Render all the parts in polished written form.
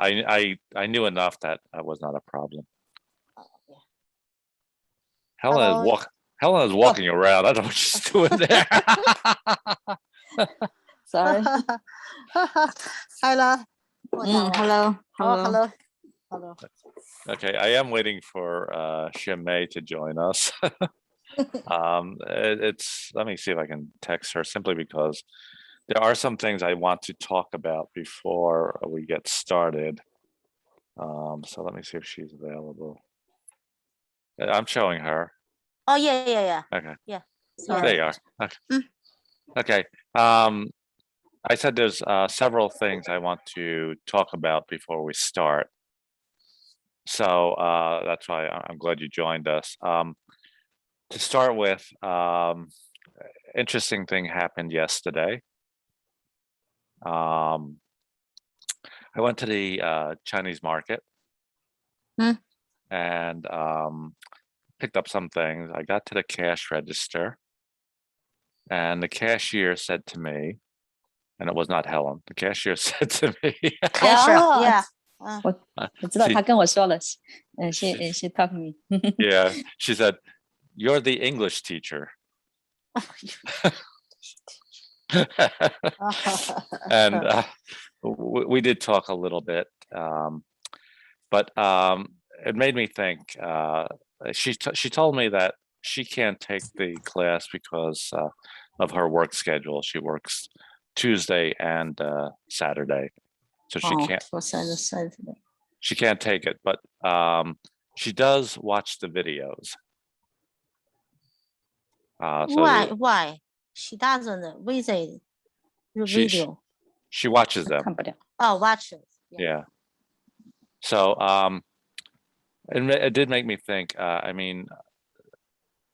I knew enough that was not a problem. Yeah. Helen is walking around. I don't know what she's doing there. Sorry. Hello. Hello. Okay, I am waiting for Shimei to join us. Let me see if I can text her, simply because there are some things I want to talk about before we get started. So let me see if she's available. I'm showing her. Oh, yeah. Okay. Yeah. There you are. Okay. Okay. I said there's several things I want to talk about before we start. So that's why I'm glad you joined us. To start with, interesting thing happened yesterday. I went to the Chinese market and picked up some things. I got to the cash register and the cashier said to me, and it was not Helen, the cashier said to me, Yeah. 我知道他跟我说了she told me. Yeah, she said, "You're the English teacher." And we did talk a little bit, but it made me think. She told me that she can't take the class because of her work schedule. She works Tuesday and Saturday, so she can't. She can't take it, but she does watch the videos. Why? She doesn't visit the video. She watches them. Oh, watches. Yeah. So it did make me think. I mean,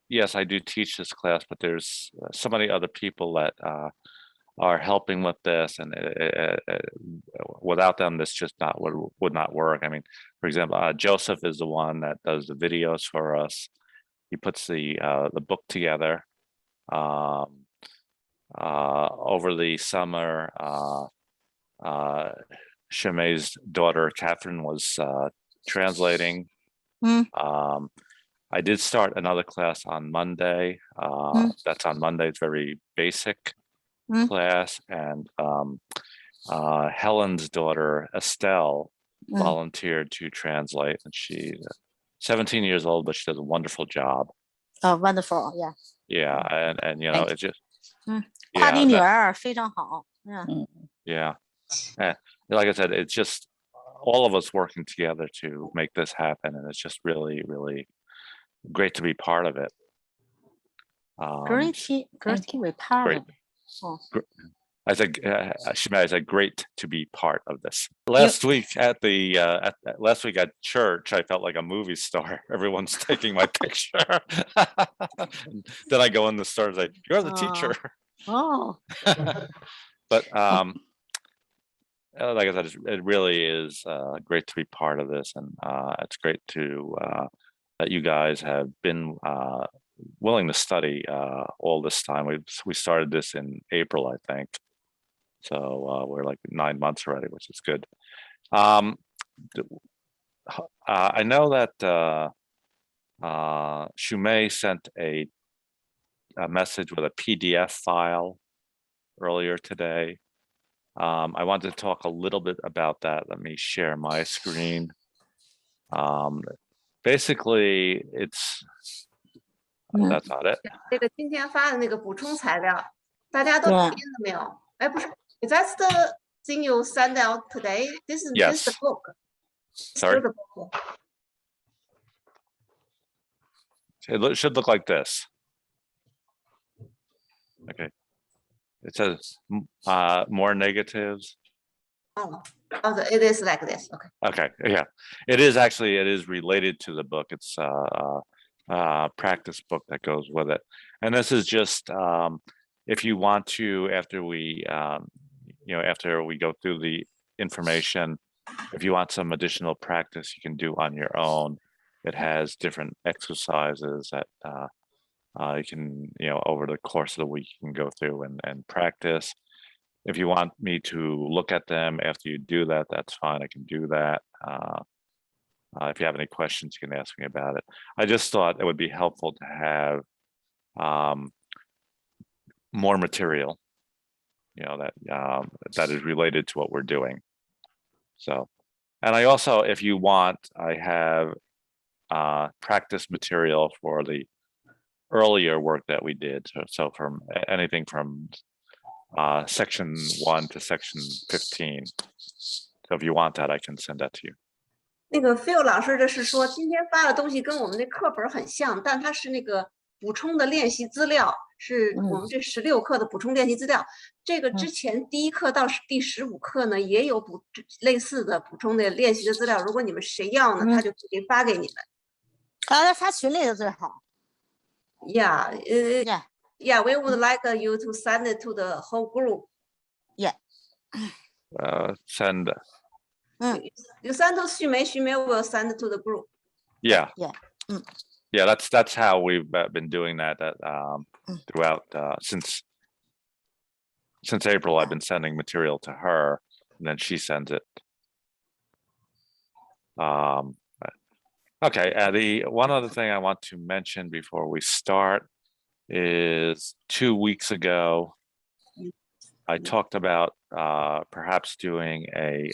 yes, I do teach this class, but there's so many other people that are helping with this, and without them, this just would not work. I mean, for example, Joseph is the one that does the videos for us. He puts the book together. Over the summer, Shimei's daughter Catherine was translating. I did start another class on Monday. That's on Monday. It's very basic class, and Helen's daughter Estelle volunteered to translate, and she's 17 years old, but she does a wonderful job. Oh, wonderful! Yeah. Yeah, and you know, it just 夸你女儿非常好。Yeah. Like I said, it's just all of us working together to make this happen, and it's just really, really great to be part of it. Great to be part of it. I said great to be part of this. Last week at church, I felt like a movie star. Everyone's taking my picture. Then I go in the store and say, "You're the teacher." Oh. But like I said, it really is great to be part of this, and it's great to that you guys have been willing to study all this time. We started this in April, I think. So we're like 9 months already, which is good. I know that Shumei sent a message with a PDF file earlier today. I wanted to talk a little bit about that. Let me share my screen. Basically, it's that's not it. 这个今天发的那个补充材料，大家都编了没有？哎，不是。That's the thing you send out today. This is the book. Sorry. It should look like this. Okay. It says more negatives. Oh, it is like this. Okay. Okay. Yeah, it is related to the book. It's a practice book that goes with it, and this is just if you want to, after we go through the information, if you want some additional practice you can do on your own. It has different exercises that you can, over the course of the week, you can go through and practice. if you want me to look at them after you do that, that's fine. I can do that. If you have any questions, you can ask me about it. I just thought it would be helpful to have more material, that is related to what we're doing. So, and I also, if you want, I have practice material for the earlier work that we did. So from anything from section 1 to section 15. So if you want that, I can send that to you. 那个 Phil 老师的是说，今天发的东西跟我们的课本很像，但它是那个补充的练习资料，是我们这16课的补充练习资料。这个之前第1课到第15课呢，也有类似的补充的练习的资料。如果你们谁要呢，他就可以发给你们。发群里的最好。Yeah, yeah, we would like you to send it to the whole group. Yeah. Send. You send to 徐梅 will send it to the group. Yeah. Yeah. Yeah, that's how we've been doing that throughout since April. I've been sending material to her, and then she sends it. Okay. The one other thing I want to mention before we start is 2 weeks ago, I talked about perhaps doing a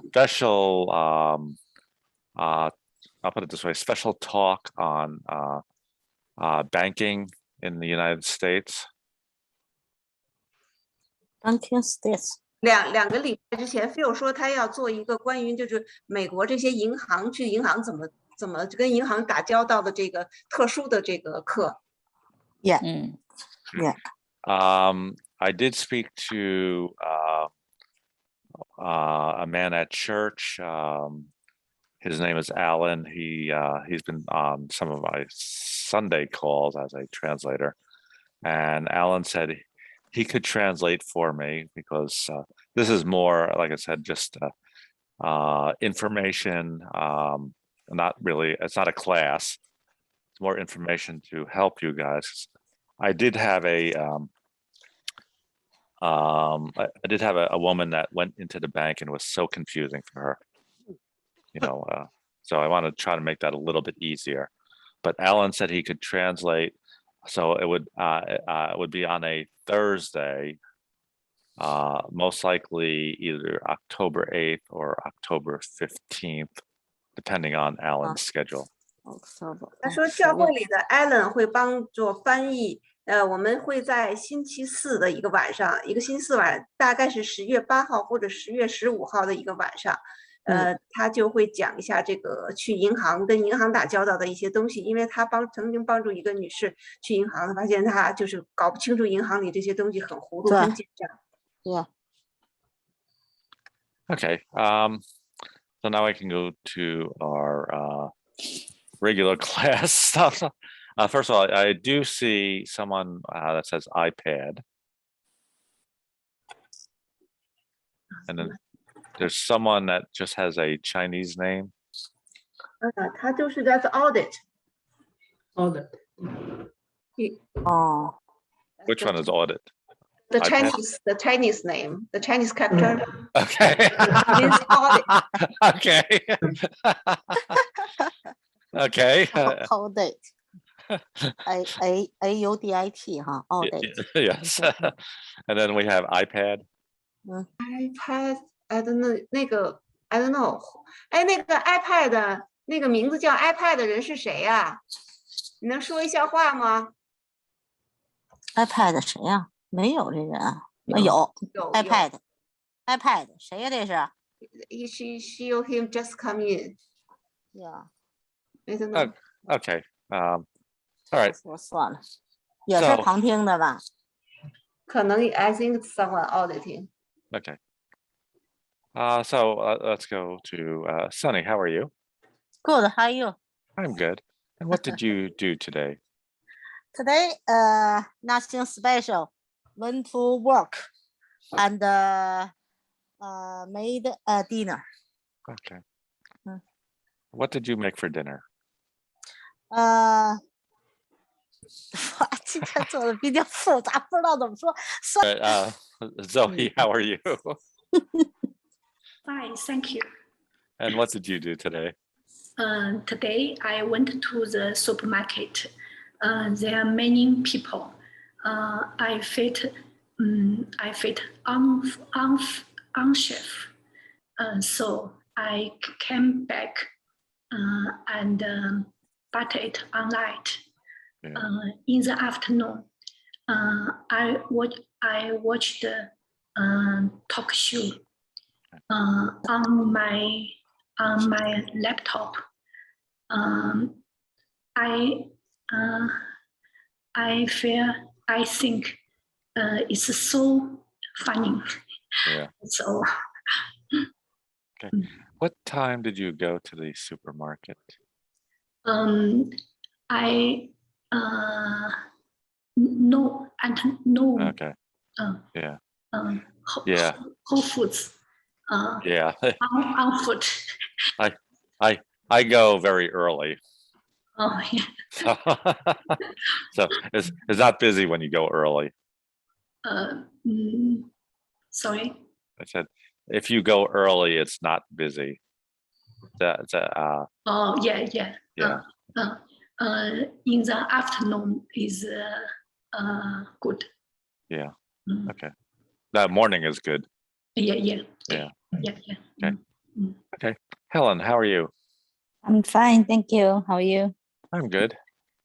special, I'll put it this way, special talk on banking in the United States. Banking States. 两个礼拜之前 ，Phil 说他要做一个关于就是美国这些银行去银行怎么跟银行打交道的这个特殊的这个课。Yeah. Yeah. I did speak to a man at church. His name is Alan. He's been on some of my Sunday calls as a translator, and Alan said he could translate for me because this is more, like I said, just information. Not really. It's not a class. It's more information to help you guys. I did have a woman that went into the bank and was so confusing for her. So I want to try to make that a little bit easier. But Alan said he could translate, so it would be on a Thursday, most likely either October 8th or October 15th, depending on Alan's schedule. 他说教会里的 Alan 会帮助翻译，我们会在星期四的一个晚上，一个星期四晚，大概是10月8号或者10月15号的一个晚上，他就会讲一下这个去银行跟银行打交道的一些东西，因为他曾经帮助一个女士去银行，发现她就是搞不清楚银行里这些东西，很糊涂，很紧张。Yeah. Okay. So now I can go to our regular class stuff. First of all, I do see someone that says iPad. And then there's someone that just has a Chinese name. 他就是that's audit. Audit. Oh. Which one is audit? The Chinese name, the Chinese character. Okay. Means audit. Okay. Okay. Audit. AUDIT 哈 ，audit. Yes. And then we have iPad. iPad, I don't know 那个 I don't know. 哎，那个 iPad 那个名字叫 iPad 的人是谁呀？你能说一下话吗 iPad 谁呀？没有这人啊，有 iPad 谁呀？这是 ？She or him just come in. Yeah. I don't know. Okay. All right. 我算了，也是旁听的吧？可能 I think it's someone auditing. Okay. So let's go to Sunny. How are you? Good. How are you? I'm good. And what did you do today? Today, nothing special. Went to work and made a dinner. Okay. What did you make for dinner? 哇，今天做的比较复杂，不知道怎么说。Zoe, how are you? Fine, thank you. And what did you do today? Today I went to the supermarket. There are many people. I felt unsafe. So I came back and bought it online. Yeah. In the afternoon, I watched the talk show on my laptop. I think it's so funny. Yeah. So Okay. What time did you go to the supermarket? I no and no. Okay. Yeah. Yeah. Whole Foods. Yeah. On foot. I go very early. Oh yeah. So it's not busy when you go early. Sorry. I said, if you go early, it's not busy. Oh yeah. Yeah. In the afternoon is good. Yeah. Okay. That morning is good. Yeah. Yeah. Okay. Okay. Helen, how are you? I'm fine, thank you. How are you? I'm good.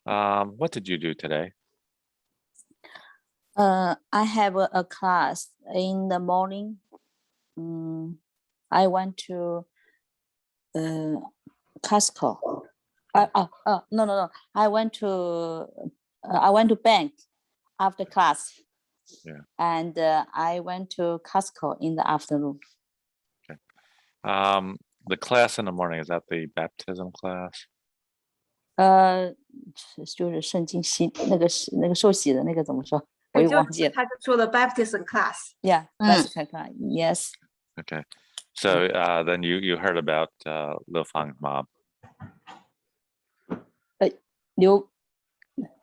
What did you do today? I have a class in the morning. I went to Costco. No. I went to bank after class. Yeah. And I went to Costco in the afternoon. The class in the morning, is that the baptism class? 就是圣经洗那个受洗的那个怎么说？我也忘记了。他就说的 baptism class。Yeah, that's correct. Yes. Okay. So then you heard about Liu Fang's mom.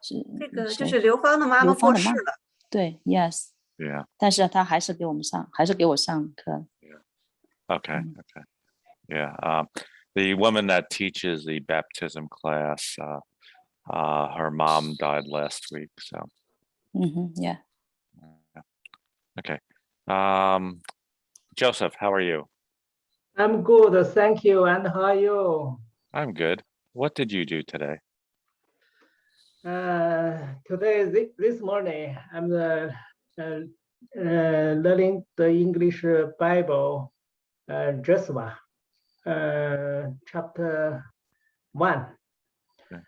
这个就是刘芳的妈妈过世了。对 ，Yes. Yeah. 但是他还是给我上课。Okay. Yeah. The woman that teaches the baptism class, her mom died last week. So. Yeah. Okay. Joseph, how are you? I'm good, thank you. And how are you? I'm good. What did you do today? Today, this morning, I'm learning the English Bible, Joshua, chapter 1. Okay.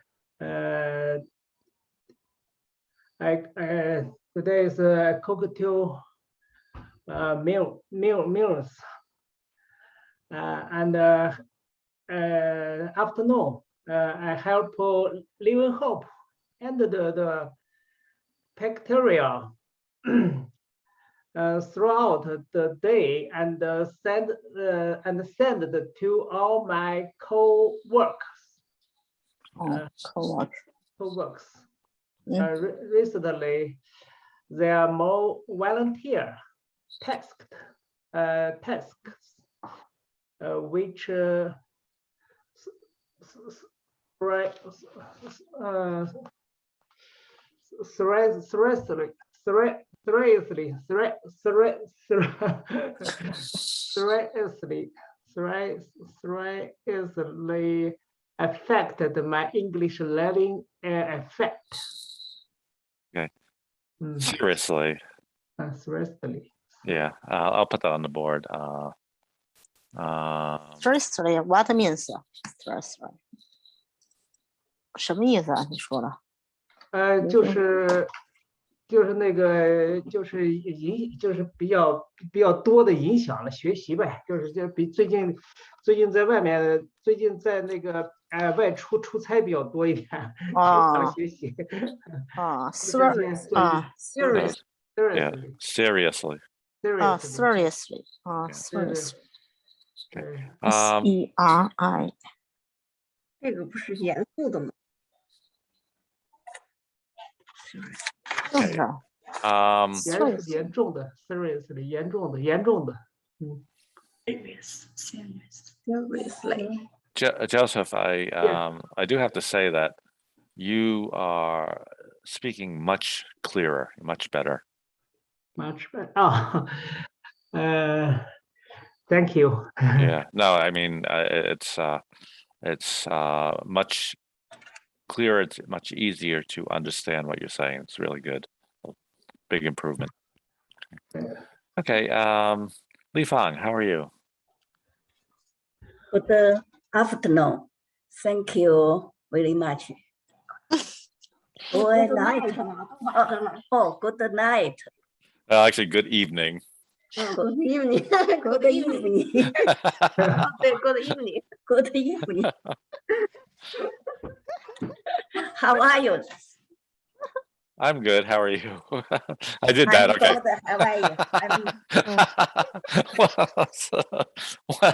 Today is cocktail meals, and afternoon I help Living Hope and the bacteria throughout the day, and send to all my co-workers. Co-workers. Recently, there are more volunteer tasks, which seriously affected my English learning effect. Okay. Seriously. Seriously. Yeah. I'll put that on the board. Seriously, what means seriously? 什么意思啊？你说的？就是那个就是比较多的影响了学习呗，就比最近在外面，最近在那个外出差比较多一点，影响学习。seriously. Yeah. Seriously. Seriously. Seriously. SERI. 这个不是严肃的吗？就是 严重的 seriously 严重的，seriously. Joseph, Yeah. I do have to say that you are speaking much clearer, much better. much better. Oh, thank you. Yeah, no, I mean it's much clearer. It's much easier to understand what you're saying. It's really good. Big improvement. Okay, Li Fang, how are you? Good afternoon. Thank you very much. Good night. Oh, good night. Actually, good evening. Good evening. Good evening. Good evening. Good evening. How are you? I'm good. How are you? I did that. I'm Okay. good. How are you?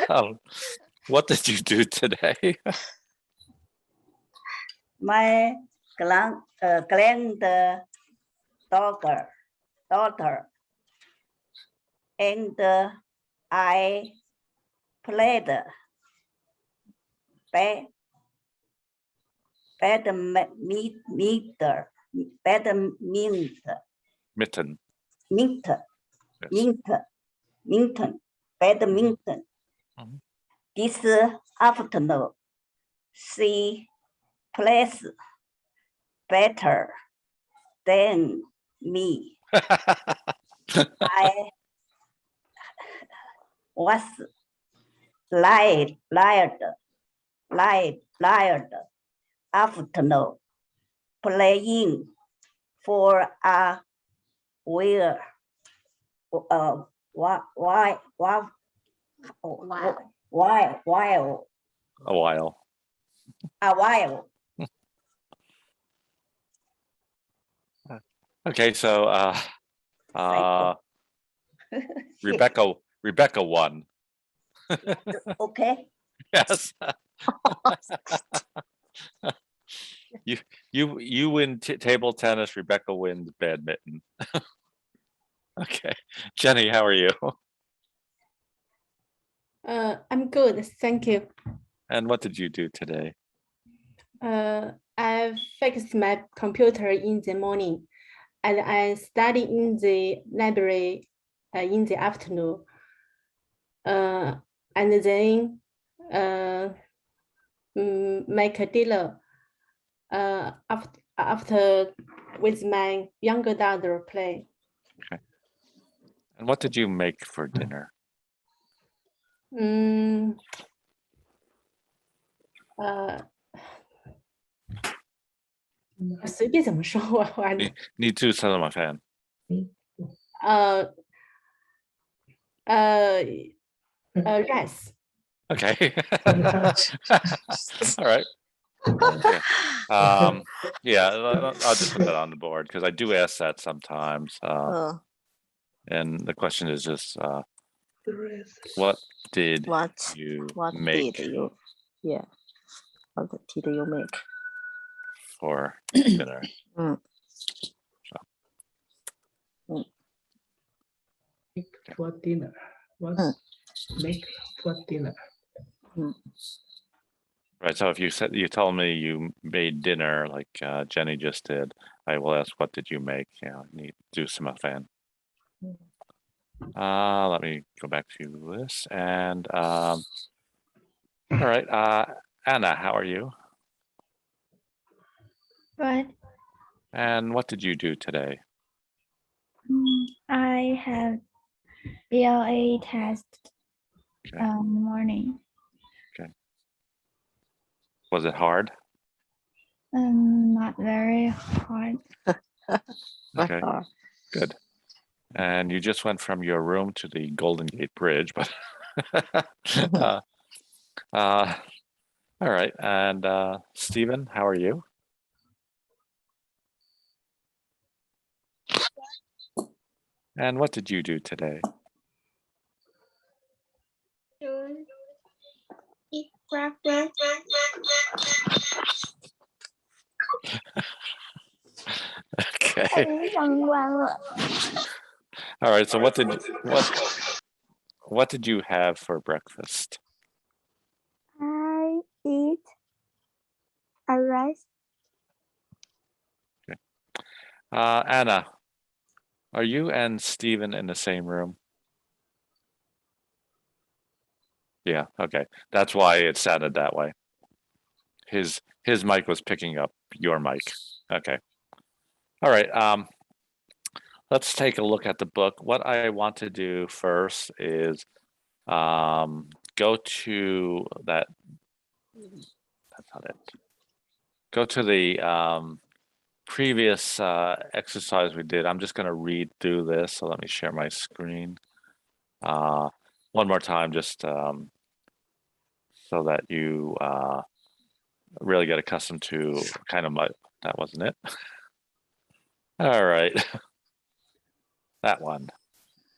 Well, what did you do today? My granddaughter and I played badminton. Mhm. This afternoon, she plays better than me. I was lied afternoon playing for a while. A while. Okay, so Rebecca won. Okay. Yes. You win table tennis. Rebecca wins badminton. Okay, Jenny, how are you? I'm good, thank you. And what did you do today? I fixed my computer in the morning, and I study in the library in the afternoon. And then make a dinner after with my younger daughter play. Okay. And what did you make for dinner? 随便怎么说，我你煮什么饭？rice. Okay. All right. Okay. Yeah, I'll just put that on the board because I do ask that sometimes. And the question is just, what did you make? Yeah. What did you make? For dinner? For dinner. What make for dinner? Right. So if you told me you made dinner like Jenny just did, I will ask, what did you make? Yeah, need to do some fan. Let me go back to this and all right. Anna, how are you? Good. And what did you do today? I have ELA test morning. Okay. Was it hard? Not very hard. Okay, good. And you just went from your room to the Golden Gate Bridge, but all right. And Stephen, how are you? And what did you do today? Eat breakfast. Okay. 相关了。 All right. So what did you have for breakfast? I eat a rice. Anna, are you and Stephen in the same room? Yeah, okay. That's why it sounded that way. His mic was picking up your mic. Okay. All right. Let's take a look at the book. What I want to do first is go to that. That's not it. Go to the previous exercise we did. I'm just going to read through this. So let me share my screen one more time, just so that you really get accustomed to kind of that wasn't it. All right. That one.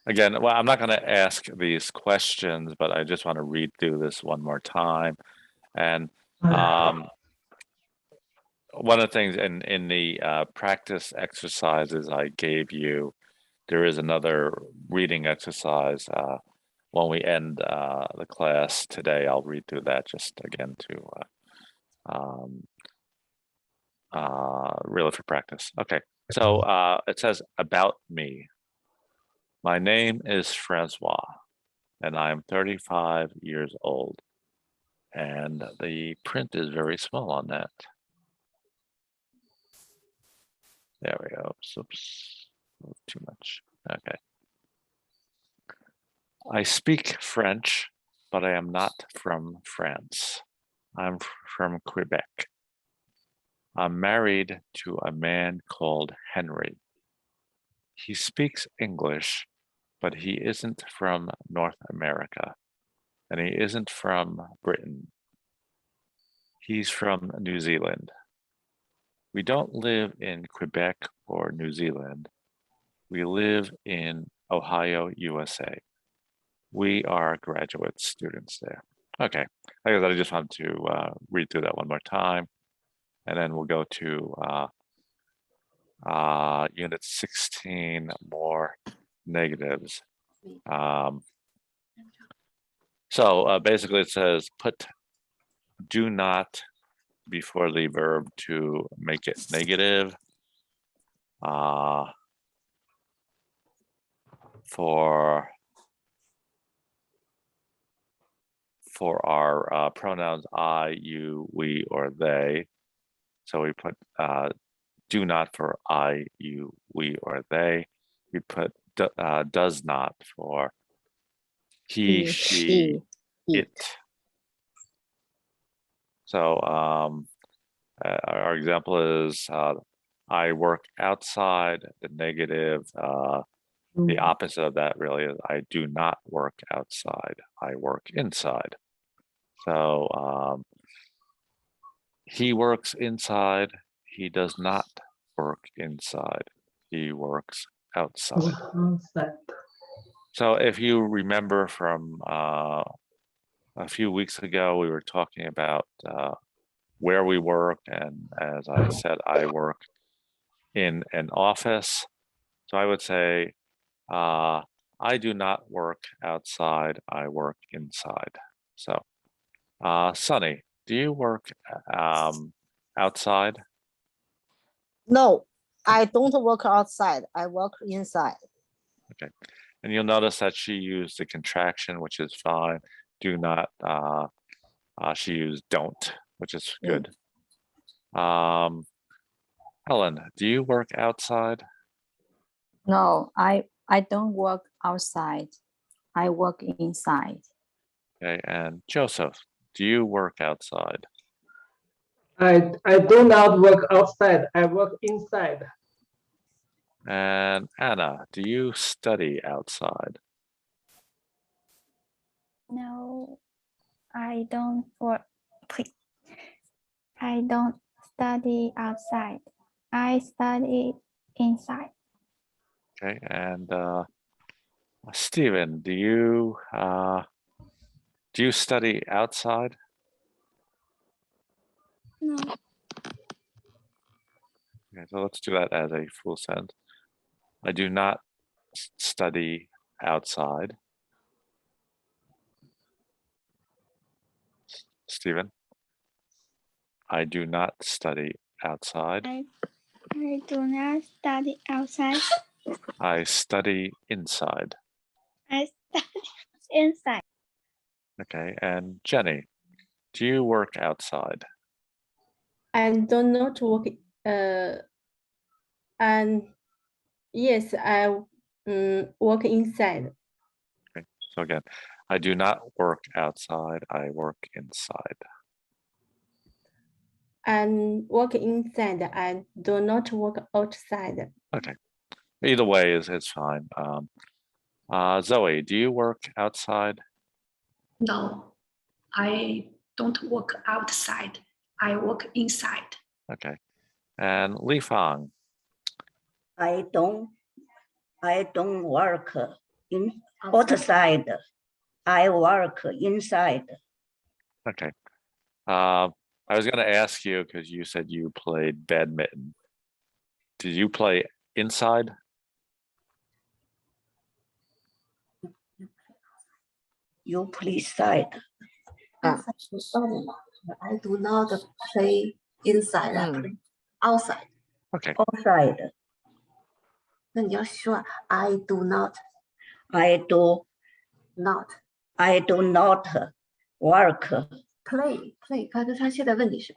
Again, well, I'm not going to ask these questions, but I just want to read through this one more time. And one of the things in the practice exercises I gave you, there is another reading exercise. When we end the class today, I'll read through that just again to really for practice. Okay, so it says about me. My name is Francois, and I'm 35 years old. And the print is very small on that. There we go. Oops, too much. Okay. I speak French, but I am not from France. I'm from Quebec. I'm married to a man called Henry. He speaks English, but he isn't from North America, and he isn't from Britain. He's from New Zealand. We don't live in Quebec or New Zealand. We live in Ohio, USA. We are graduate students there. Okay, I guess I just wanted to read through that one more time, and then we'll go to Unit 16, more negatives. So basically it says put do not before the verb to make it negative. For our pronouns I, you, we, or they. So we put do not for I, you, we, or they. We put does not for he, she, it. So our example is I work outside. The negative, the opposite of that really is I do not work outside. I work inside. So he works inside. He does not work inside. He works outside. So if you remember from a few weeks ago, we were talking about where we work. And as I said, I work in an office. So I would say, I do not work outside. I work inside. So, Sunny, do you work outside? No, I don't work outside. I work inside. Okay. And you'll notice that she used the contraction, which is fine. Do not, she used don't, which is good. Helen, do you work outside? No, I don't work outside. I work inside. Okay, and Joseph, do you work outside? I do not work outside. I work inside. And Anna, do you study outside? No, I don't work. I don't study outside. I study inside. Okay, and Stephen, do you study outside? No. Okay, so let's do that as a full sentence. I do not study outside. Stephen? I do not study outside. I do not study outside. I study inside. I study inside. Okay, and Jenny, do you work outside? I do not work. And yes, I work inside. Okay, so again, I do not work outside. I work inside. And work inside. I do not work outside. Okay, either way is fine. Zoe, do you work outside? No, I don't work outside. I work inside. Okay, and Li Fang. I don't work in outside. I work inside. Okay. I was going to ask you because you said you played badminton. Did you play inside? You play side. I do not play inside. I play outside. Okay. Outside. 那你要说 I do not I do not work play。刚才他现在问你是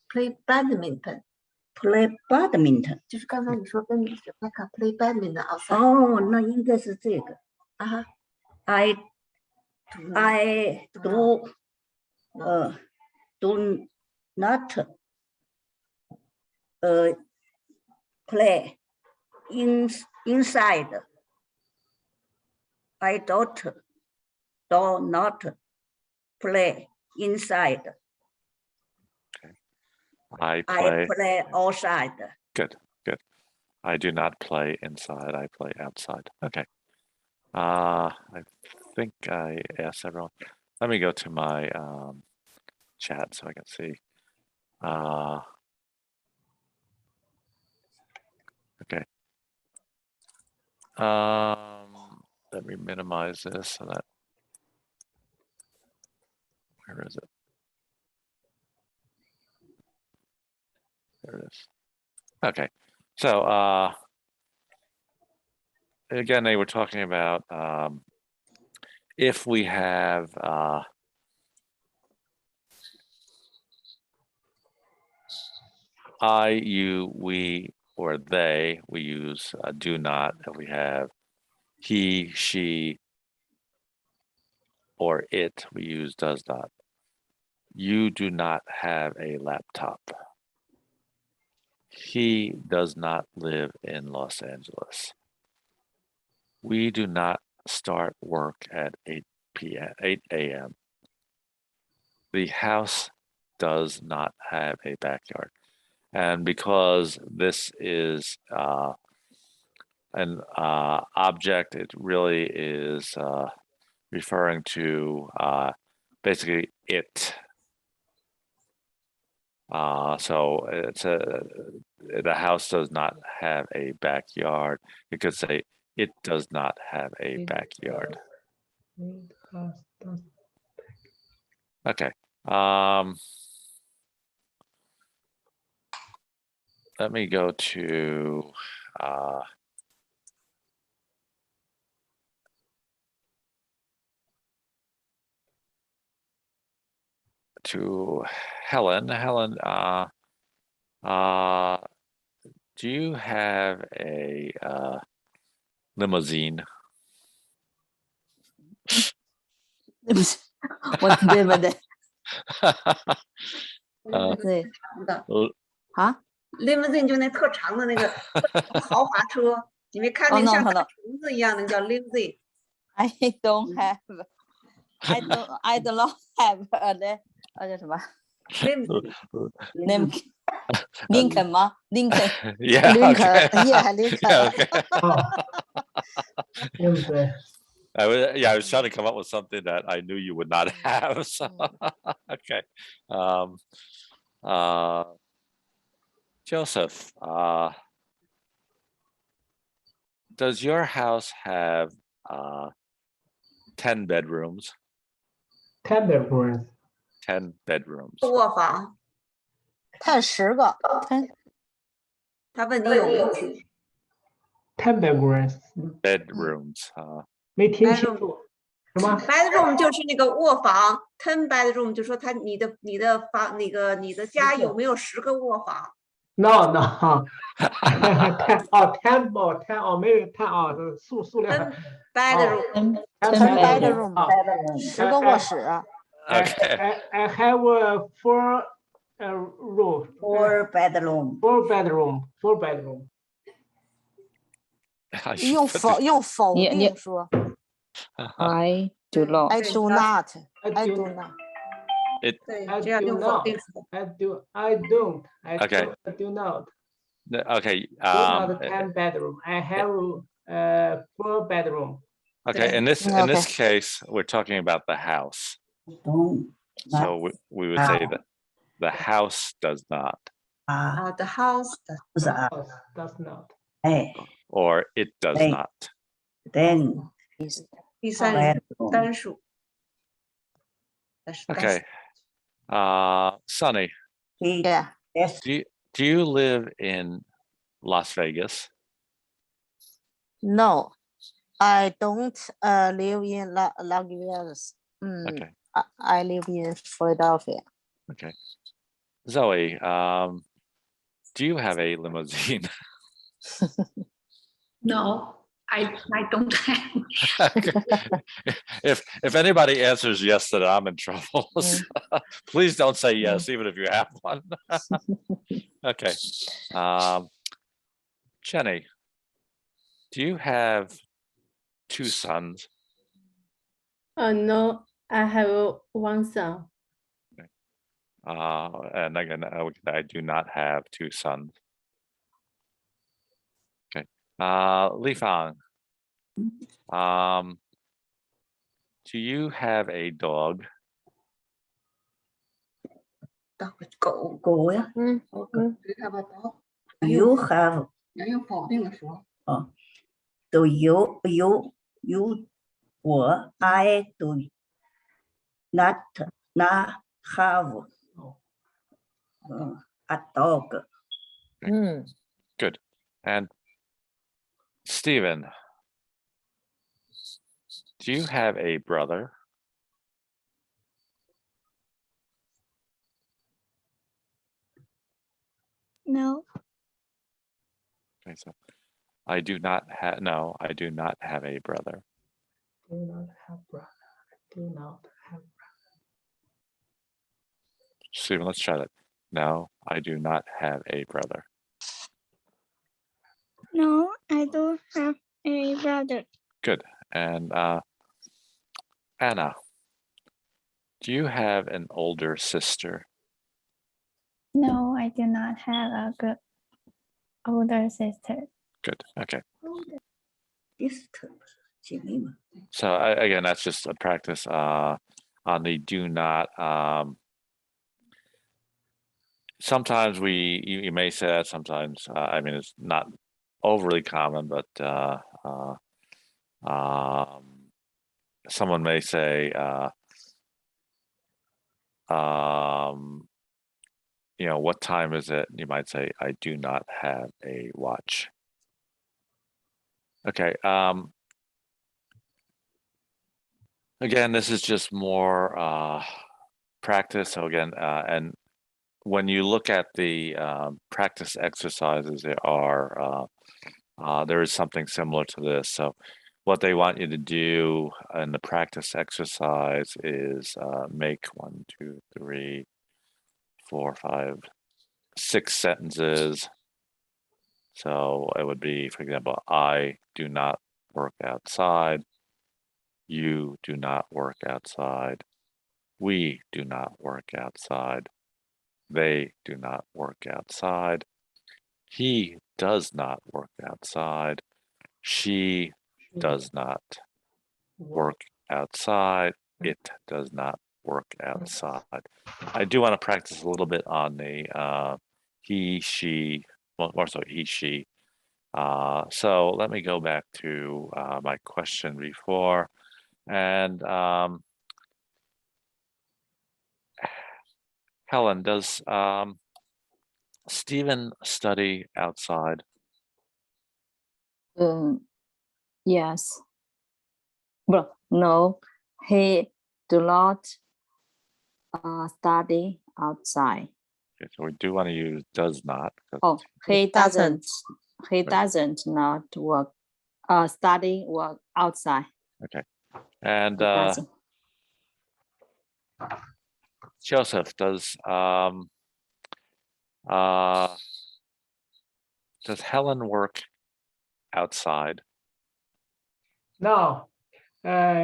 play badminton， play badminton。就是刚才你说跟Rebecca play badminton outside。哦，那应该是这个。啊哈 I do not play inside. I do not play inside. I I play. play outside. Good. I do not play inside. I play outside. Okay. I think I asked everyone. Let me go to my chat so I can see. Okay. Let me minimize this so that. Where is it? There it is. Okay. So again, they were talking about if we have I, you, we, or they, we use do not. If we have he, she, or it, we use does not. You do not have a laptop. He does not live in Los Angeles. We do not start work at 8 a.m. The house does not have a backyard. And because this is an object, it really is referring to basically it. So it's the house does not have a backyard. You could say it does not have a backyard. Okay. Let me go to Helen. Helen, do you have a limousine? What's the limousine 就那特长的那个豪华车，你没看那个像大虫子一样的叫 limousine。I don't have. I do not have 叫什么 Lincoln 吗 Lincoln Yeah. Lincoln yeah Lincoln. Okay. I was trying to come up with something that I knew you would not have. So, okay. Joseph, does your house have 10 bedrooms? 10 bedrooms. 10 bedrooms. 卧房，看10个，他问你有没有 10 bedrooms. Bedrooms. 没听清楚，什么？ bedroom 就是那个卧房，10 bedroom 就说你的房你的家有没有10个卧房？ No no. 10哦，10哦，10哦，没有10哦，数量。 10 bedroom， 10 bedroom， bedroom. 10个卧室。 Okay. I have 4 room. 4 bedroom. 4 bedroom. 4 bedroom. 用否定说。 I do not. I do not. I I do do not. 对， I 这样 do 用否 not. 定说。 I don't. Okay. I do not. Okay. Do not 10 bedroom. I have 4 bedroom. Okay. In this case, we're talking about the house. Don't. So we would say that the house does not, The house Does not. 哎 or it does Hey. not. then 第三 bedroom. 单数。 Okay. Sunny, Yeah. Yes. do you live in Las Vegas? No, I don't live in Las Vegas. Okay. I live in Philadelphia. Okay. Zoe, do you have a limousine? No, I don't have. If anybody answers yes, then I'm in trouble. Please don't say yes, even if you have one. Okay. Jenny, do you have 2 sons? No, I have 1 son. And again, I do not have 2 sons. Okay. Li Fang, do you have a dog? 狗，狗呀。 还 You have. 要用否定的说。 Do you我 I do not have a dog. Good. And Stephen, do you have a brother? No. Okay, so I do not have, no, I do not have a brother. Do not have brother. Do not have. Stephen, let's try that. No, I do not have a brother. No, I don't have a brother. Good. And Anna, do you have an older sister? No, I do not have a good older sister. Good. Okay. Sister 姐妹嘛。 So again, that's just a practice on the do not. Sometimes you may say that. Sometimes I mean it's not overly common, but someone may say, you know, what time is it? You might say, I do not have a watch. Okay. Again, this is just more practice. So again, and when you look at the practice exercises, there is something similar to this. So what they want you to do in the practice exercise is make 1, 2, 3, 4, 5, 6 sentences. So it would be, for example, I do not work outside. You do not work outside. We do not work outside. They do not work outside. He does not work outside. She does not work outside. It does not work outside. I do want to practice a little bit on the he, she, well, more so he, she. So let me go back to my question before. And Helen, does Stephen study outside? Yes. Well, no, he do not study outside. Okay, so we do want to use does not. Oh, he doesn't. doesn't. He doesn't not work, study work outside. Okay. And He doesn't. Joseph, does Helen work outside? No,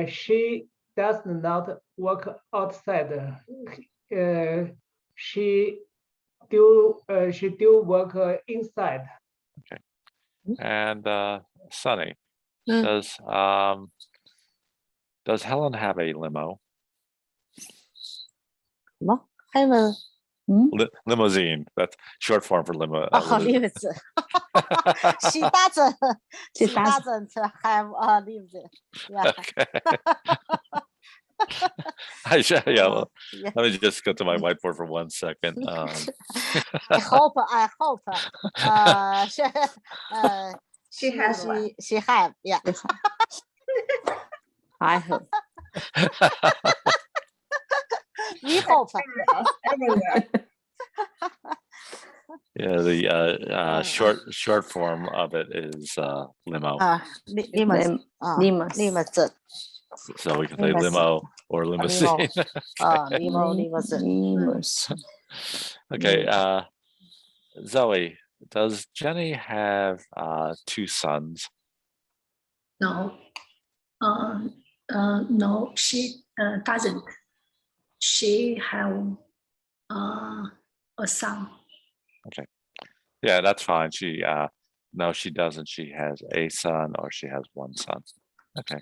she does not work outside. She do work inside. Okay. And Sunny, Mm. does Helen have a limo? No, have a Limousine. That's short form for limo. limousine. She doesn't. She She doesn't have a limousine. Yeah. Okay. Yeah. Well, Yeah. let me just go to my whiteboard for 1 second. I hope. She has one. She have. Yeah. I hope. We hope. Everywhere. Yeah, the short form of it is limo. Limousine. Limousine. So we can say limousine. limo or limousine. Limousine. Okay. Zoe, does Jenny have 2 sons? No. No, she doesn't. She have a son. Okay. Yeah, that's fine. She no, she doesn't. She has a son or she has 1 son. Okay.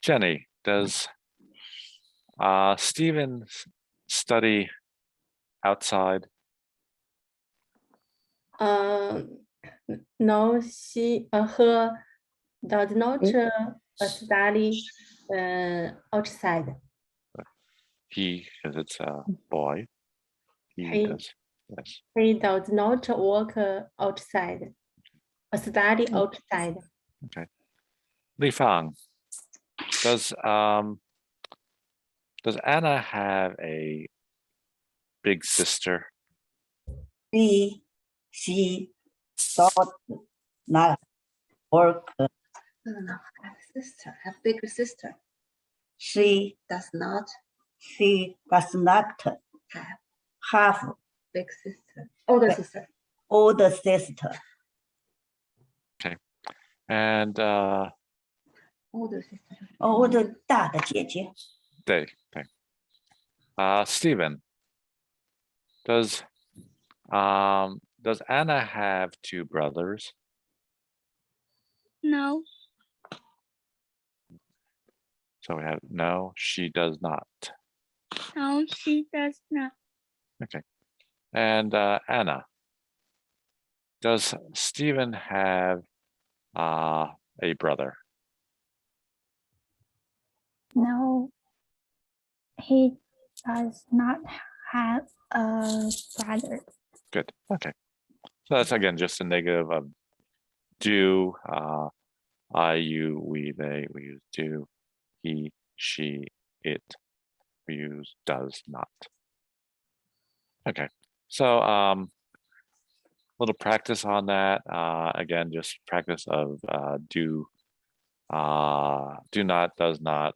Jenny, does Stephen study outside? No, she her does not study outside. He, because it's a boy. He Does. Yes. He does not work outside, study outside. Okay. Li Fang, does Anna have a big sister? She does not work. No, have sister, have bigger sister. She Does not does not have big sister. Older sister. older sister. Okay. And Older sister. older 大的姐姐。对。Stephen, does Anna have 2 brothers? No. So we have no, she does not. No, she does not. Okay. And Anna, does Stephen have a brother? No. He does not have a brother. Good. Okay. So that's again just a negative of do. I, you, we, they. We use do. He, she, it. We use does not. Okay. So little practice on that. Again, just practice of do not, does not.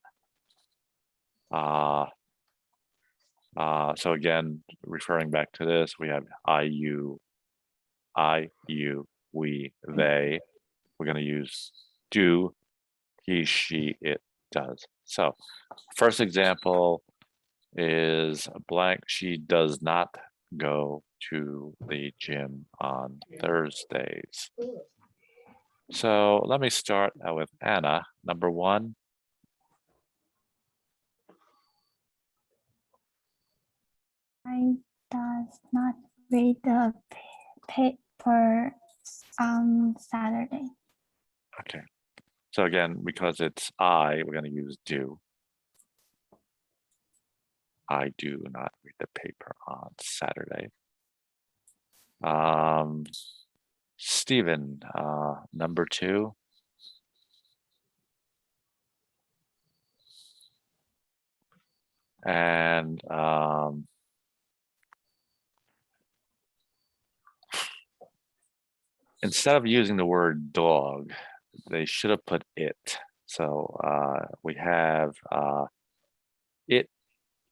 So again, referring back to this, we have I, you, we, they. We're going to use do, he, she, it, does. So first example is blank. She does not go to the gym on Thursdays. So let me start with Anna. Number 1. I does not read the paper on Saturday. Okay. So again, because it's I, we're going to use do. I do not read the paper on Saturday. Stephen, number 2. And instead of using the word dog, they should have put it. So we have it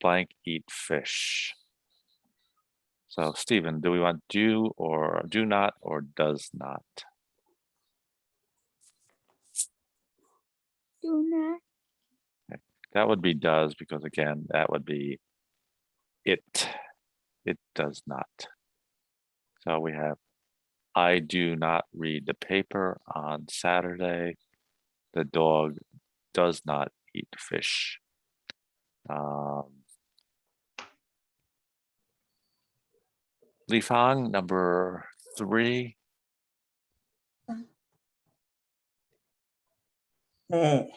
blank eat fish. So Stephen, do we want do or do not or does not? Do not. Okay. That would be does, because again, that would be it. It does not. So we have I do not read the paper on Saturday. The dog does not eat fish. Li Fang, number 3. They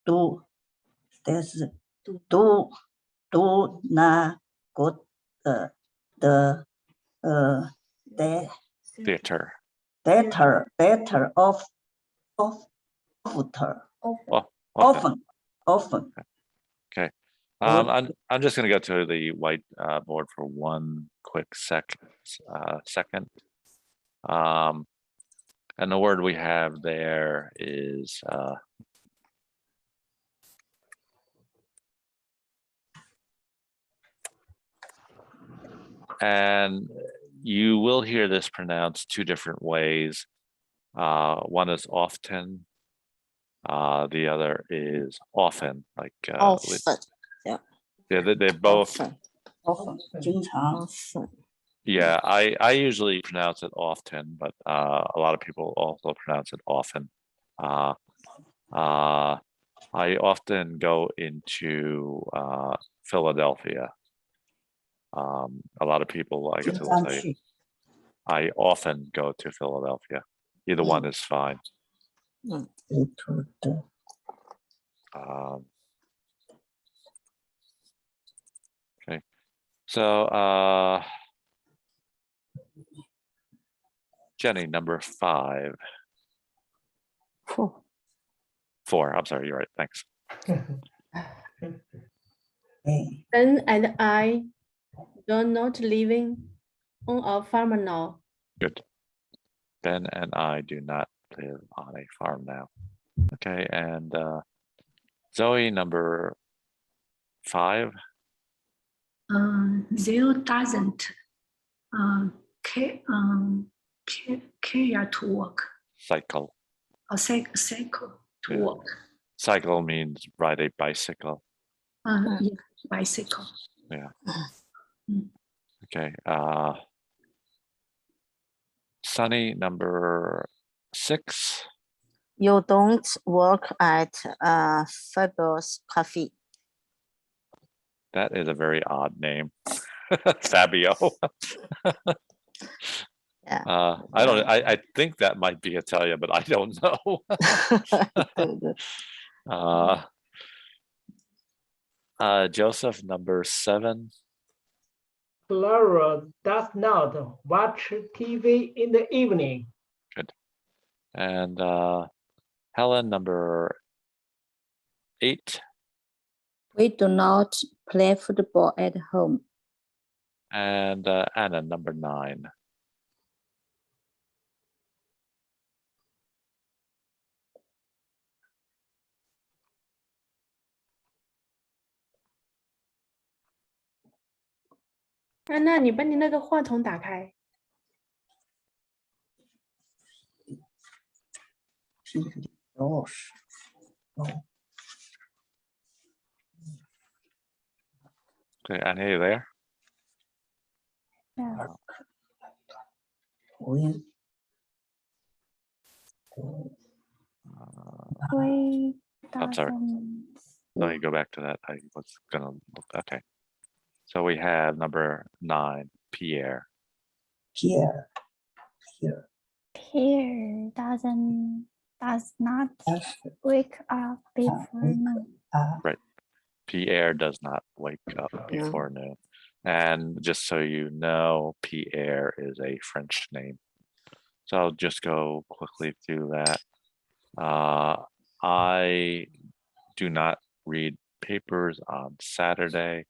do this do not go the Theater. better of often. Okay. I'm just going to go to the white board for one quick second. And the word we have there is and you will hear this pronounced 2 different ways. One is often, the other is often, like often. yeah, they both often 经常 yeah, I usually pronounce it often, but a lot of people also pronounce it often. I often go into Philadelphia. A lot of people, I guess, will say I often go to Philadelphia. Either one is fine. Okay, so Jenny, number 5. 4. I'm sorry, you're right. Thanks. Ben and I do not living on a farm now. Good. Ben and I do not live on a farm now. Okay, and Zoe, number 5. They doesn't care to work. Cycle. Or cycle to Yeah. work. Cycle means ride a bicycle. Yeah, bicycle. Yeah. Mm. Okay. Sunny, number 6. You don't work at Fabio's Coffee. That is a very odd name. Fabio. Yeah. I think that might be Italian, but I don't know. Joseph, number 7. Clara does not watch TV in the evening. Good. And Helen, number 8. We do not play football at home. And Anna, number 9.安娜，你把你那个话筒打开。Okay, Anna, are you there? Yeah. We I'm sorry. doesn't. Let me go back to that. I was gonna look. Okay. So we have number 9, Pierre. Pierre. Pierre. Pierre does not wake up before noon. Right. Pierre does not wake up before noon. And just so you know, Pierre is a French name. So I'll just go quickly through that. I do not read papers on Saturday.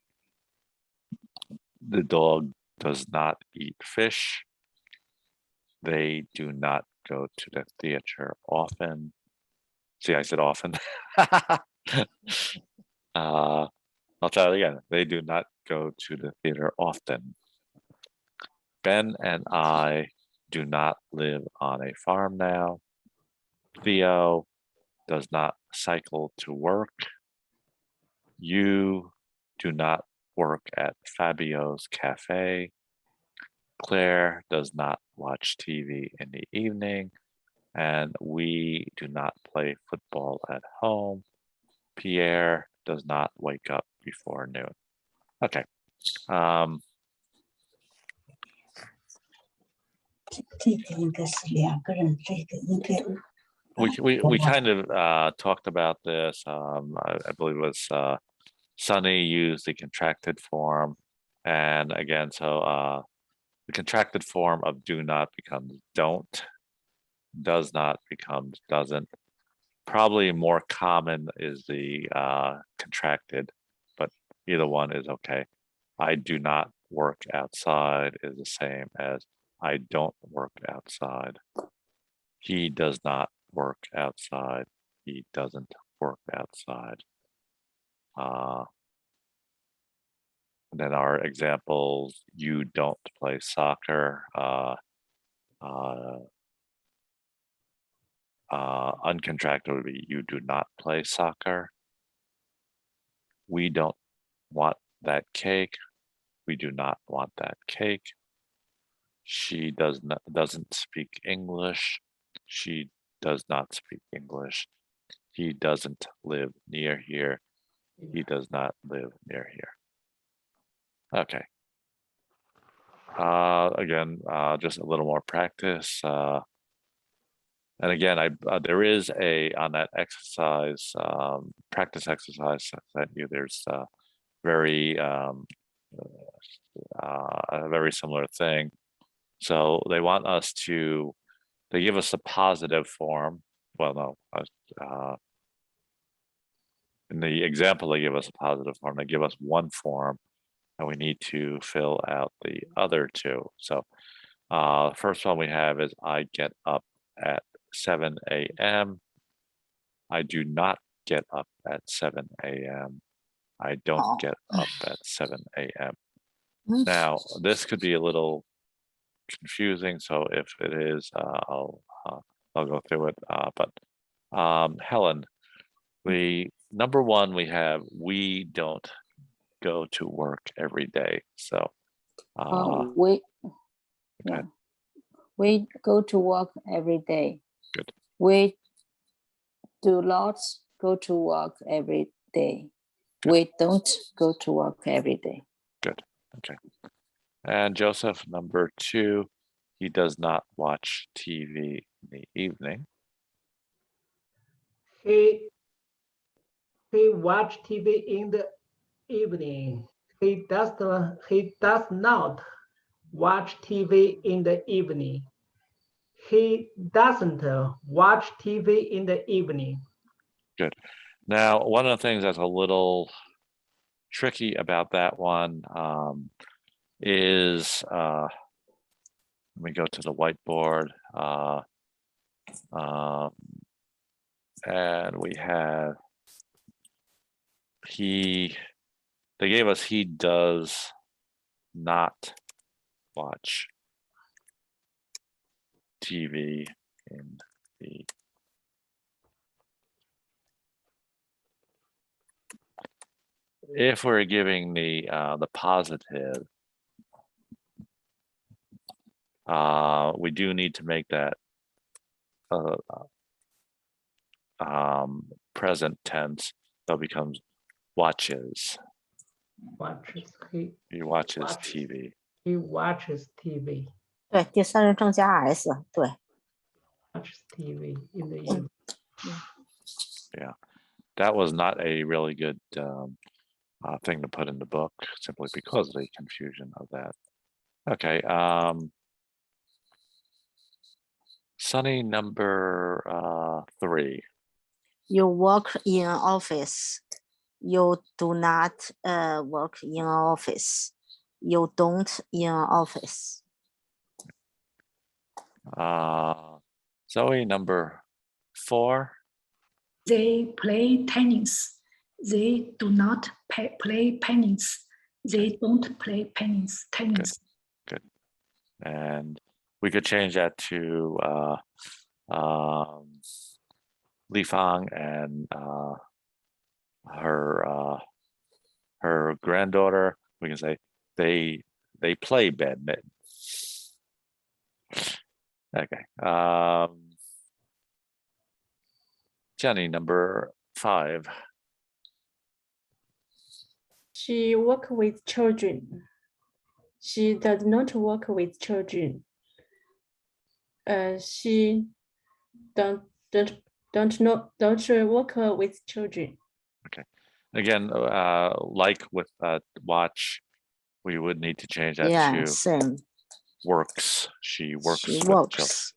The dog does not eat fish. They do not go to the theater often. See, I said often. I'll try it again. They do not go to the theater often. Ben and I do not live on a farm now. Theo does not cycle to work. You do not work at Fabio's Cafe. Claire does not watch TV in the evening. And we do not play football at home. Pierre does not wake up before noon. Okay. 这个应该是2个人，这个应该 We kind of talked about this. I believe it was Sunny used the contracted form, and again, so the contracted form of do not becomes don't, does not becomes doesn't. Probably more common is the contracted, but either one is okay. I do not work outside is the same as I don't work outside. He does not work outside. He doesn't work outside. And then our examples, you don't play soccer. Uncontracted would be you do not play soccer. We don't want that cake. We do not want that cake. She doesn't speak English. She does not speak English. He doesn't live near here. He does not live near here. Okay. Again, just a little more practice. And again, there is on that exercise, practice exercise that there's a very similar thing. So they want us to, they give us a positive form. Well, no, in the example, they give us a positive form. They give us one form, and we need to fill out the other two. So first one we have is I get up at 7 a.m. I do not get up at 7 a.m. I don't get up at 7 a.m. Now, this could be a little confusing, so if it is, I'll go through it. But Helen, number one, we have we don't go to work every day. So we go to work every day. Good. We do not go to work every day. Good. We don't go to work every day. Good. Okay. And Joseph, number two, he does not watch TV in the evening. He watch TV in the evening. He does not watch TV in the evening. He doesn't watch TV in the evening. Good. Now, one of the things that's a little tricky about that one is, let me go to the whiteboard. And we have, they gave us he does not watch TV in the if we're giving the positive, we do need to make that present tense, they'll become watches. Watches. He watches TV. He watches TV. 对，第三人称加 s， 对。 Watches TV in the evening. Yeah, that was not a really good thing to put in the book simply because of the confusion of that. Okay, Sunny number 3. You work in office. You do not work in office. You don't in office. Zoe number 4. They play tennis. They do not play tennis. They don't play tennis. Good. And we could change that to Li Fang and her granddaughter. We can say they play badminton. Okay. Jenny number 5. She work with children. She does not work with children. She don't work with children. Okay. Again, like with watch, we would need to change that to same. works. She works She with works.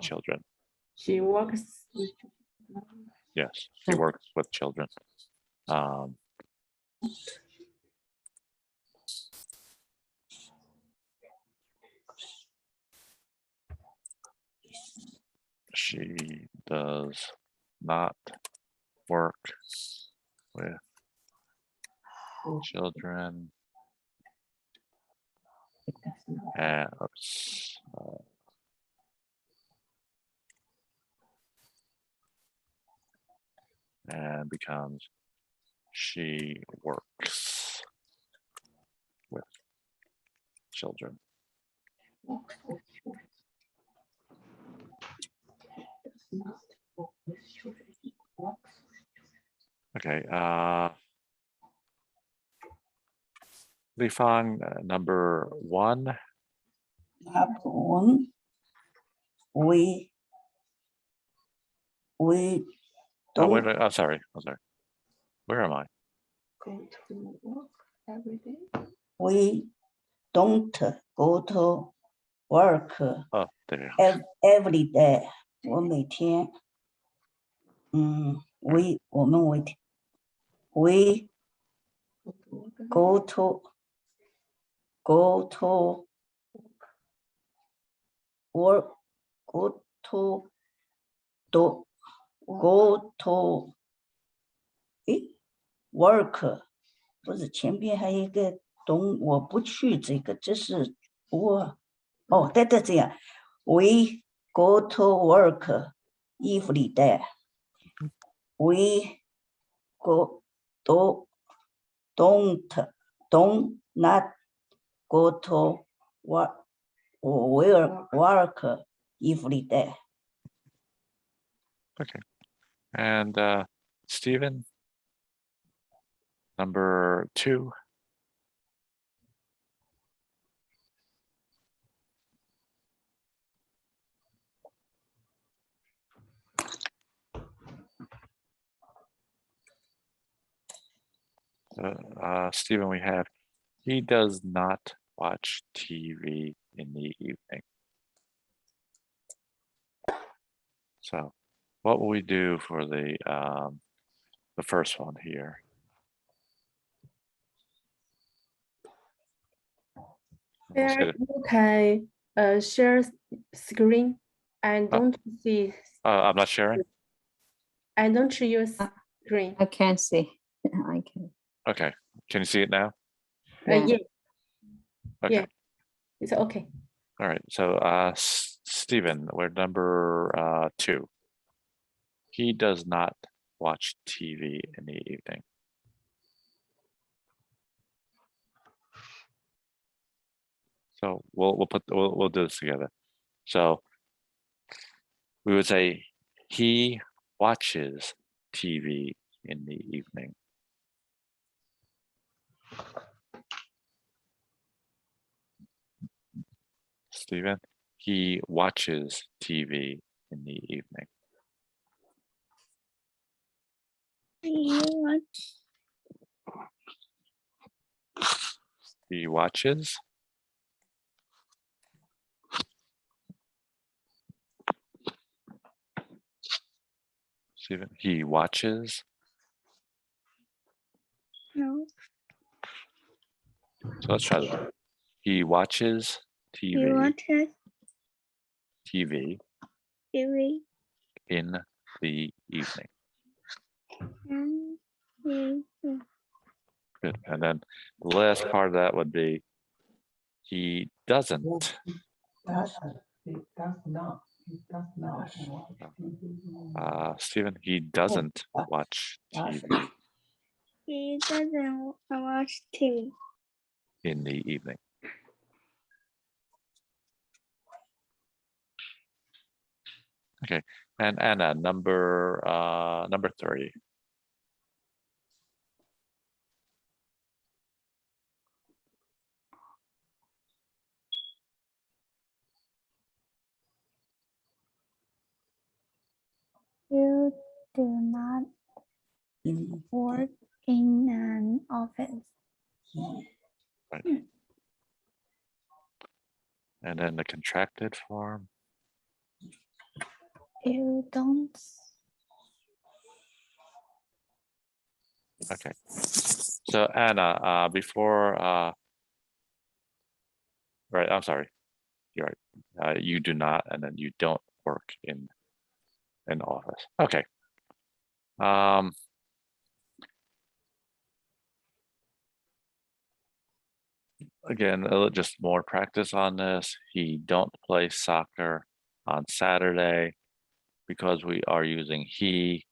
children. She works. Yes, she works with children. She does not work with children. And becomes she works with children. Okay, Li Fang number 1. Number 1. We Oh, don't I'm sorry. Where am I? Go to work every day. we don't go to work Oh, there you go. every day. 我每天we 我们 we go to work go to work 不是前边还有一个我不去这个这是我对这样 we go to work every day we don't not go to work every day. Okay. And Stephen number 2. Stephen, we have, he does not watch TV in the evening. So what will we do for the first one here? There you can share screen and don't see. I'm not sharing. And don't use screen. I can't see. I can. Okay. Can you see it now? Yeah. Okay. Yeah. It's okay. All right. So Stephen, we're number 2. He does not watch TV in the evening. So we'll do this together. So we would say he watches TV in the evening? Stephen, he watches TV in the evening. He watches. Stephen, he watches. No. So let's try that. He watches He TV watches TV TV in the evening. and he Good. And then the last part of that would be he doesn't. It does not. Stephen, he doesn't watch TV he doesn't watch TV. in the evening. Okay, and Anna, number 3. You do not work in an office. Right. And then the contracted form. You don't. Okay. So Anna, before right, I'm sorry. You're right. You do not, and then you don't work in an office. Okay. Again, just more practice on this. He don't play soccer on Saturday. Because we are using he,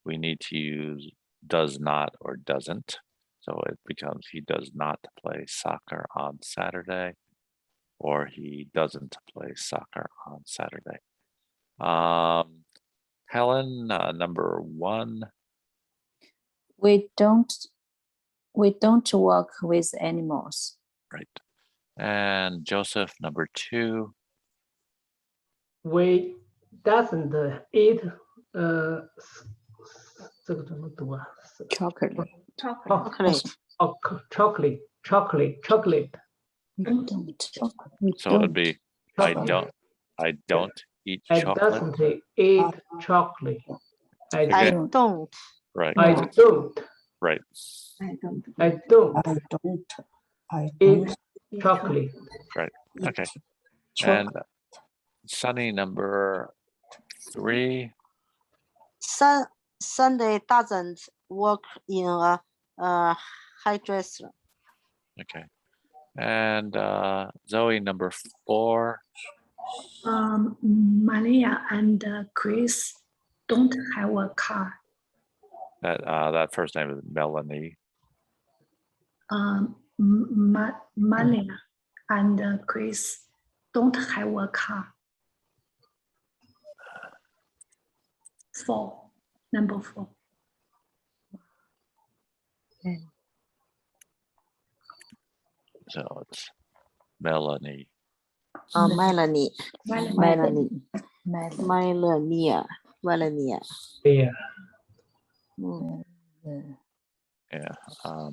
we need to use does not or doesn't. So it becomes he does not play soccer on Saturday, or he doesn't play soccer on Saturday. Helen, number 1. We don't work with animals. Right. And Joseph, number 2. We doesn't eat 这个怎么读啊 Chocolate. chocolate. We don't. We So it'd don't. be Chocolate. I don't eat I chocolate. doesn't eat chocolate. I Again. don't. Right. I don't. Right. I don't I eat chocolate. Right. Okay. chocolate. And Sunny, number 3. Sunday doesn't work in a hairdresser. Okay. And Zoe, number 4. Maria and Chris don't have a car. That first name is Melanie. Maria and Chris don't have a car. 4, number 4. So it's Melanie. Melanie. Melanie. Melania. Yeah. Yeah. I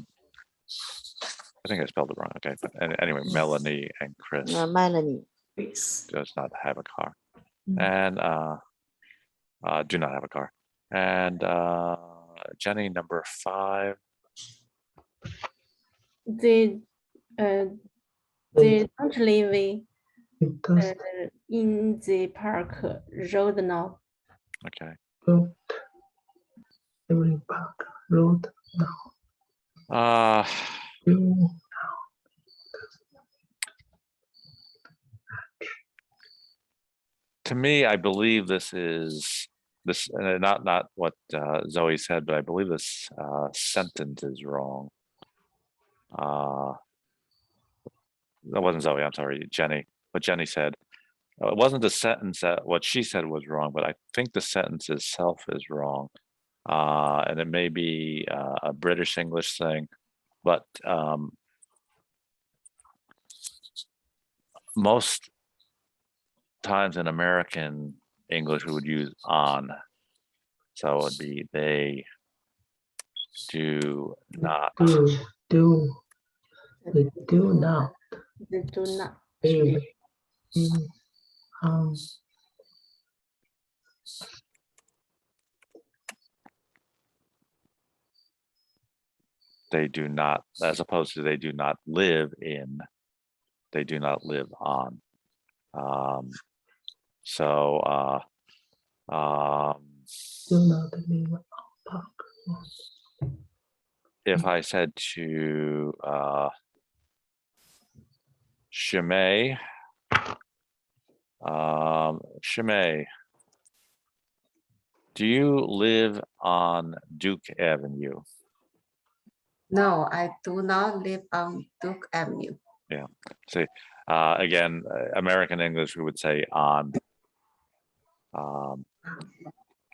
think I spelled it wrong. Okay. But anyway, Melanie and Chris Melanie. Chris. does not have a car. And do not have a car. And Jenny, number 5. They don't live in the park road now. Okay. Every park road now. To me, I believe this is not what Zoe said, but I believe this sentence is wrong. That wasn't Zoe, I'm sorry, Jenny. What Jenny said. It wasn't the sentence that what she said was wrong, but I think the sentence itself is wrong. and it may be a British English thing, but most times in American English we would use on. So it would be they do not. They do not. They do not. Live They do not, as opposed to they do not live in, they do not live on. So do not live on park. if I said to Shimei, Shimei, do you live on Duke Avenue? No, I do not live on Duke Avenue. Yeah. See, again, American English, we would say on,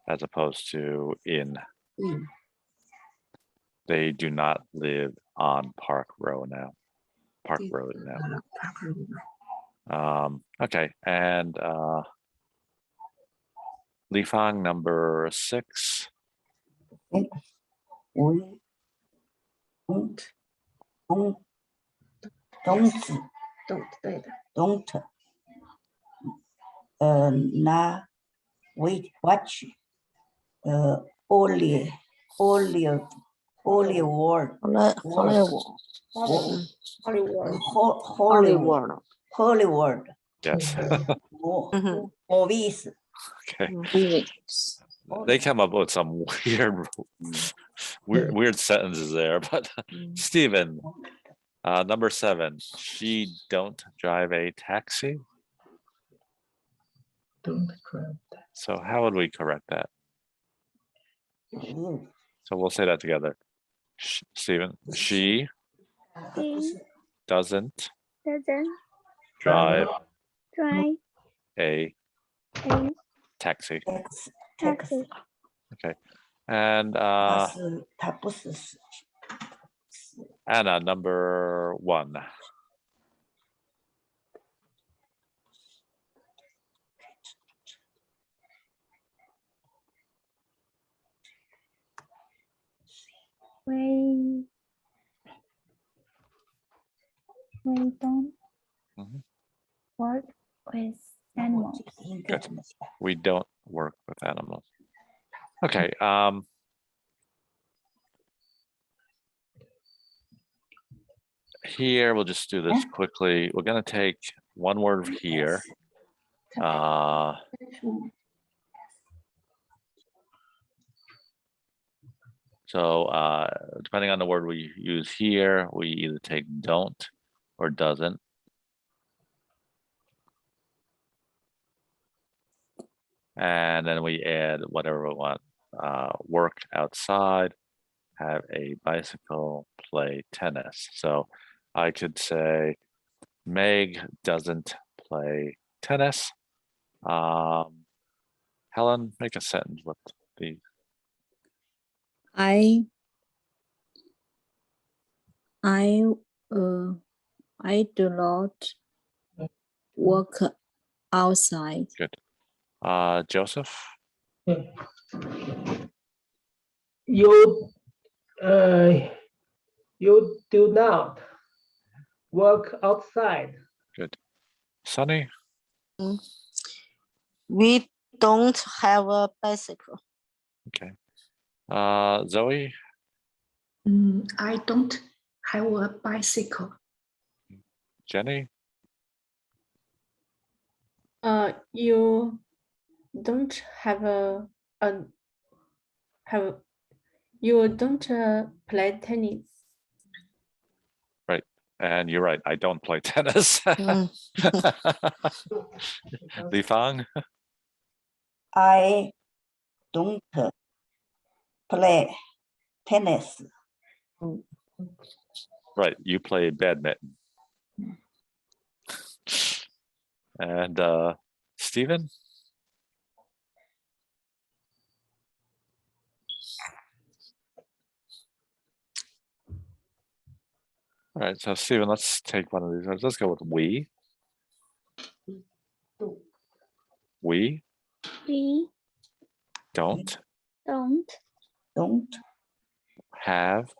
as opposed to in. Mm. They do not live on Park Row now. Park Road now. Okay, and Li Fang, number 6. We don't 对的。 not watch only word Hollywood. Hollywood Yes. movies. Okay. They come up with some weird sentences there, but Stephen, number 7. She don't drive a taxi. Don't drive that. So how would we correct that? So we'll say that together. Stephen, she doesn't drive a taxi. Taxi. Okay. And 它不是 Anna, number 1. We don't Mhm. work with animals. Good. We don't work with animals. Okay. Here, we'll just do this quickly. We're going to take one word here. So depending on the word we use here, we either take don't or doesn't. And then we add whatever we want. Work outside, have a bicycle, play tennis. So I could say Meg doesn't play tennis. Helen, make a sentence with the I do not work outside. Good. Joseph? You do not work outside. Good. Sunny? We don't have a bicycle. Okay. Zoe? I don't have a bicycle. Jenny? You don't have you don't play tennis. Right. And you're right. I don't play tennis. Li Fang? I don't play tennis. Right. You play badminton. And Stephen? All right, so Stephen, let's take one of these words. Let's go with we. We We don't don't have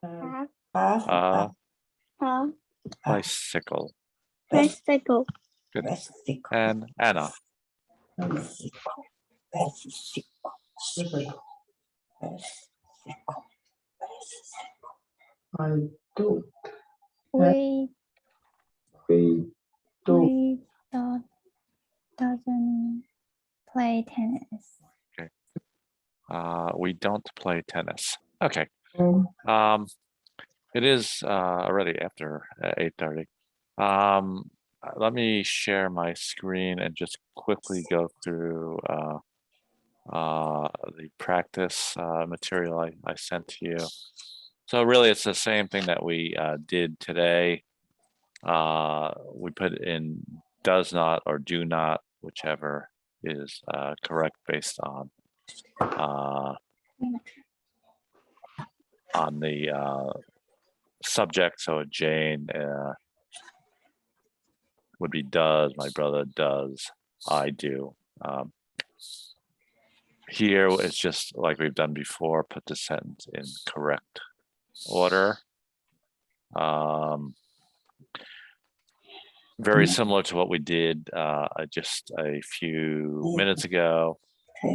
have a a bicycle. bicycle. Good. Bicycle. And Anna. Bicycle. I do. We We do. we doesn't play tennis. We don't play tennis. Okay. Um, It is already after 8:30. Let me share my screen and just quickly go through the practice material I sent to you. So really, it's the same thing that we did today. We put in does not or do not, whichever is correct based on the subject. So Jane would be does, my brother does, I do. Here it's just like we've done before, put the sentence in correct order. Very similar to what we did just a few minutes ago.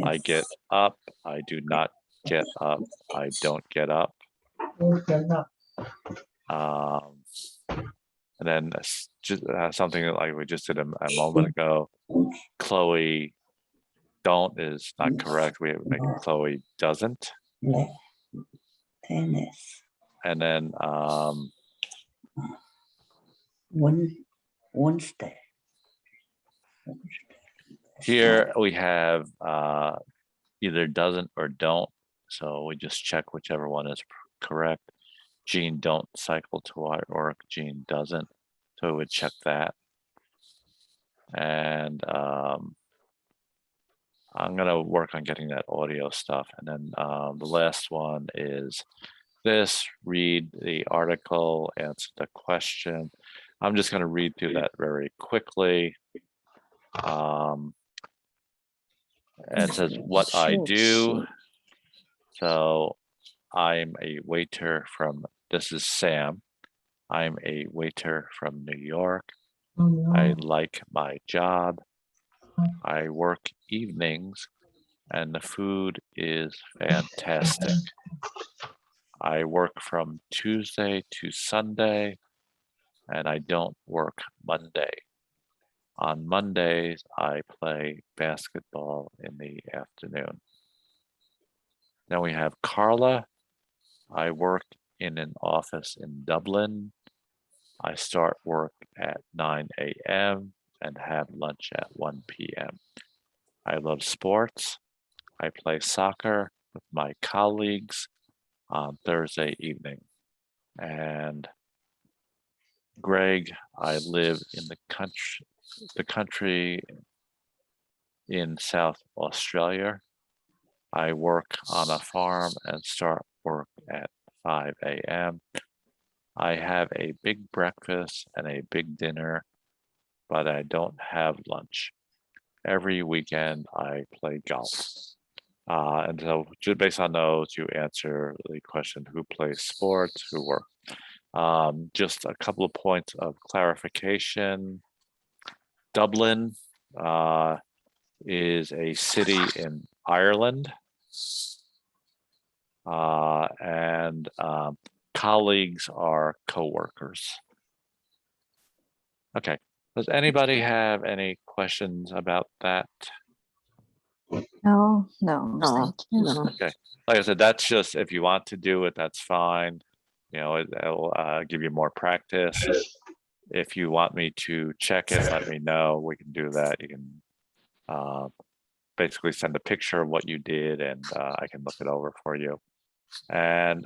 I get up, I do not get up, I don't get up. And then just something like we just did a moment ago. Chloe don't is not correct. We make Chloe doesn't. Tennis. And then Wednesday. here we have either doesn't or don't. So we just check whichever one is correct. Jean don't cycle to work. Jean doesn't. So we would check that. And I'm gonna work on getting that audio stuff. And then the last one is this: read the article, answer the question. I'm just gonna read through that very quickly. And it says what I do. So I'm a waiter from, this is Sam. I'm a waiter from New York. I like my job. I work evenings and the food is fantastic. I work from Tuesday to Sunday and I don't work Monday. On Mondays, I play basketball in the afternoon. Then we have Carla. I work in an office in Dublin. I start work at 9 a.m. and have lunch at 1 p.m. I love sports. I play soccer with my colleagues on Thursday evening. And Greg, I live in the country in South Australia. I work on a farm and start work at 5 a.m. I have a big breakfast and a big dinner, but I don't have lunch. Every weekend I play golf. And so just based on those, you answer the question, who plays sports, who works. Just a couple of points of clarification. Dublin is a city in Ireland. And colleagues are co-workers. Okay, does anybody have any questions about that? No, thank you. Okay, like I said, that's just if you want to do it, that's fine. You know, it'll give you more practice. If you want me to check it, let me know. We can do that. You can basically send a picture of what you did and I can look it over for you. And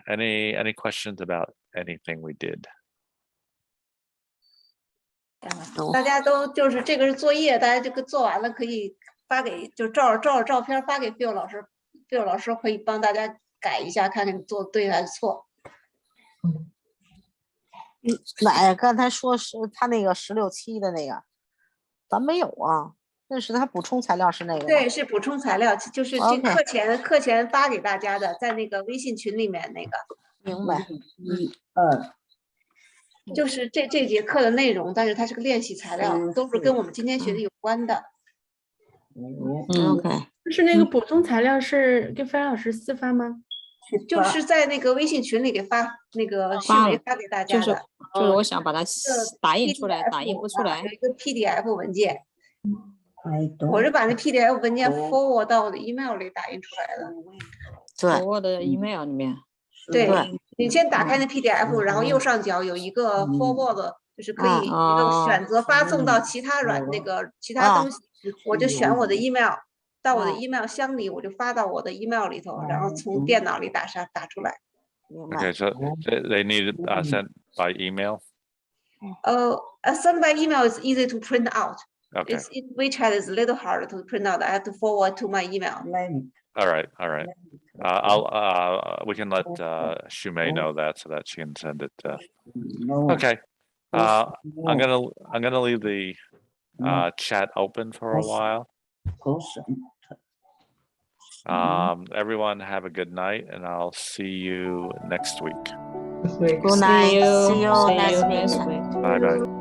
any questions about anything we did? 大家都就是这个是作业，大家这个做完了可以发给，就照着照片发给 Bill 老师，Bill 老师会帮大家改一下，看看做对还是错。哪个？刚才说是他那个16期的那个，咱没有啊。那是他补充材料是那个吗？对，是补充材料，就是这 OK 课前发给大家的，在那个微信群里面那个。明白。就是这节课的内容，但是它是个练习材料，都是跟我们今天学的有关的。OK。是那个补充材料是给樊老师私发吗？就是在那个微信群里给发那个迅雷发给大家的。就是我想把它打印出来，打印不出来。有一个 PDF 文件。我是把那 PDF 文件 forward 到我的 email 里打印出来的。对，我的 email 里面。对，你先打开那 PDF，然后右上角有一个 forward，就是可以一个选择发送到其他其他东西，我就选我的 email， 到我的 email 箱里，我就发到我的 email 里头，然后从电脑里打出来。Okay, so they need it sent by email. Sent by email is easy to print out. Okay. WeChat is a little hard to print out. I have to forward to my email. All right. We can let Shumei know that so that she can send it. Okay. I'm gonna leave the chat open for a while. Everyone have a good night, and I'll see you next week. Good night. See you next week. Bye bye.